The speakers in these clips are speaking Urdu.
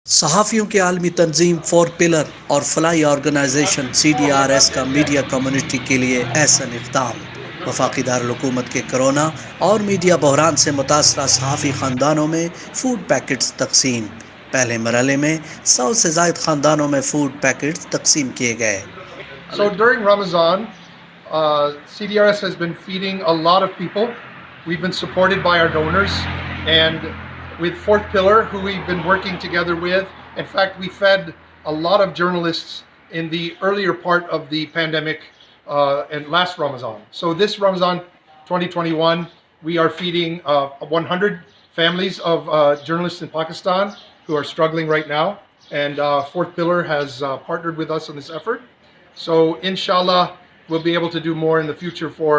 صحافیوں کی عالمی تنظیم فور پلر اور فلائی آرگنائزیشن CDRS کا میڈیا کمیونٹی کے لیے احسن اقدام۔ وفاقی دارالحکومت کے کرونا اور میڈیا بحران سے متاثرہ صحافی خاندانوں میں فوڈ پیکٹس تقسیم۔ پہلے مرحلے میں 100 سے زائد خاندانوں میں فوڈ پیکٹس تقسیم کیے گئے۔ So during Ramadan, CDRS has been feeding a lot of people. We've been supported by our donors, and with Fourth Pillar, who we've been working together with. In fact, we fed a lot of journalists in the earlier part of the pandemic and last Ramadan. So this Ramadan 2021, we are feeding 100 families of journalists in Pakistan who are struggling right now. And Fourth Pillar has partnered with us on this effort. So inshallah, we'll be able to do more in the future for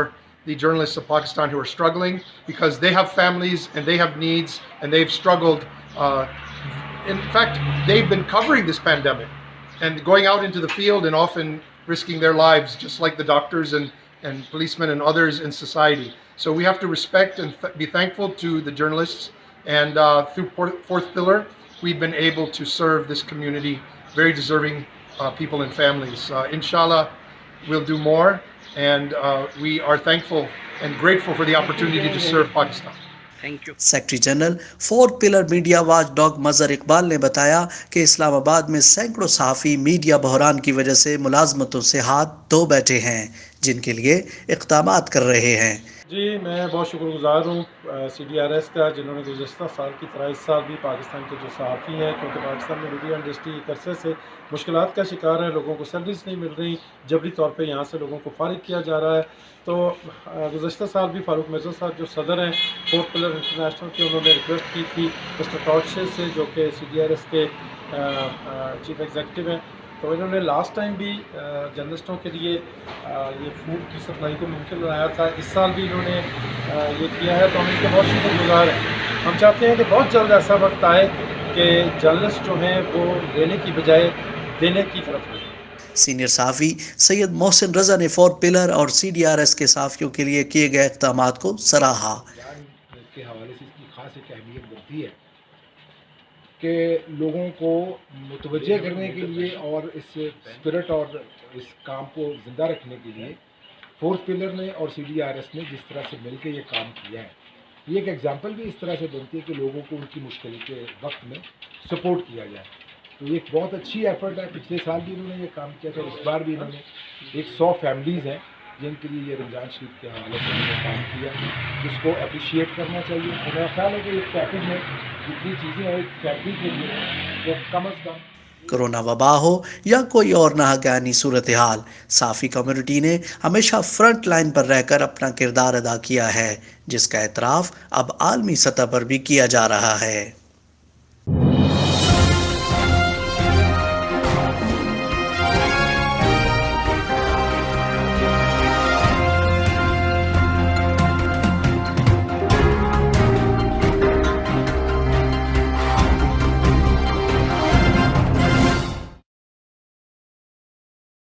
the journalists of Pakistan who are struggling, because they have families and they have needs and they've struggled. In fact, they've been covering this pandemic and going out into the field and often risking their lives, just like the doctors and policemen and others in society. So we have to respect and be thankful to the journalists. And through Fourth Pillar, we've been able to serve this community, very deserving people and families. Inshallah, we'll do more, and we are thankful and grateful for the opportunity to serve Pakistan. Secretary general four pillar media watchdog Mazhar Iqbal نے بتایا کہ اسلام آباد میں سینکڑوں صحافی میڈیا بحران کی وجہ سے ملازمتوں سے ہاتھ دھو بیٹھے ہیں، جن کے لیے اقدامات کر رہے ہیں۔ جی، میں بہت شکر گزار ہوں CDRS کا، جنہوں نے گزشتہ سال کی طرح اس سال بھی پاکستان کے جو صحافی ہیں، کیونکہ پاکستان میں میڈیا انڈسٹری ایک عرصے سے مشکلات کا شکار ہے، لوگوں کو سیلریز نہیں مل رہی، جبری طور پہ یہاں سے لوگوں کو فارغ کیا جا رہا ہے۔ تو گزشتہ سال بھی فاروق مرزا صاحب جو صدر ہیں فورتھ پلر انٹرنیشنل کے، انہوں نے ریکویسٹ کی تھی مسٹر ٹاڈشے سے، جو کہ CDRS کے چیف ایگزیکٹو ہیں، تو انہوں نے لاسٹ ٹائم بھی جرنلسٹوں کے لیے یہ فوڈ کی سپلائی کو ممکن بنایا تھا۔ اس سال بھی انہوں نے یہ کیا ہے، تو ہم ان کے بہت شکر گزار ہیں۔ ہم چاہتے ہیں کہ بہت جلد ایسا وقت آئے کہ جرنلسٹ جو ہیں وہ لینے کی بجائے دینے کی طرف ہیں۔ سینئر صحافی سید محسن رضا نے فور پلر اور CDRS کے صحافیوں کے لیے کیے گئے اقدامات کو سراہا۔ کے حوالے سے اس کی خاص ایک اہمیت بنتی ہے کہ لوگوں کو متوجہ کرنے کے لیے اور اس اسپرٹ اور اس کام کو زندہ رکھنے کے لیے فورتھ پلر نے اور CDRS نے جس طرح سے مل کے یہ کام کیا ہے، یہ ایک ایگزامپل بھی اس طرح سے بنتی ہے کہ لوگوں کو ان کی مشکل کے وقت میں سپورٹ کیا جائے۔ تو یہ ایک بہت اچھی ایفرٹ ہے۔ پچھلے سال بھی انہوں نے یہ کام کیا تھا، اس بار بھی انہوں نے 100 فیملیز ہیں جن کے لیے یہ رمضان شریف کے حوالے سے انہوں نے کام کیا، جس کو اپریشیٹ کرنا چاہیے۔ اور میرا خیال ہے کہ ایک پیکج میں جتنی چیزیں ہیں ایک فیملی کے لیے وہ کم از کم، کرونا وبا ہو یا کوئی اور ناگہانی صورتحال، صحافی کمیونٹی نے ہمیشہ فرنٹ لائن پر رہ کر اپنا کردار ادا کیا ہے، جس کا اعتراف اب عالمی سطح پر بھی کیا جا رہا ہے۔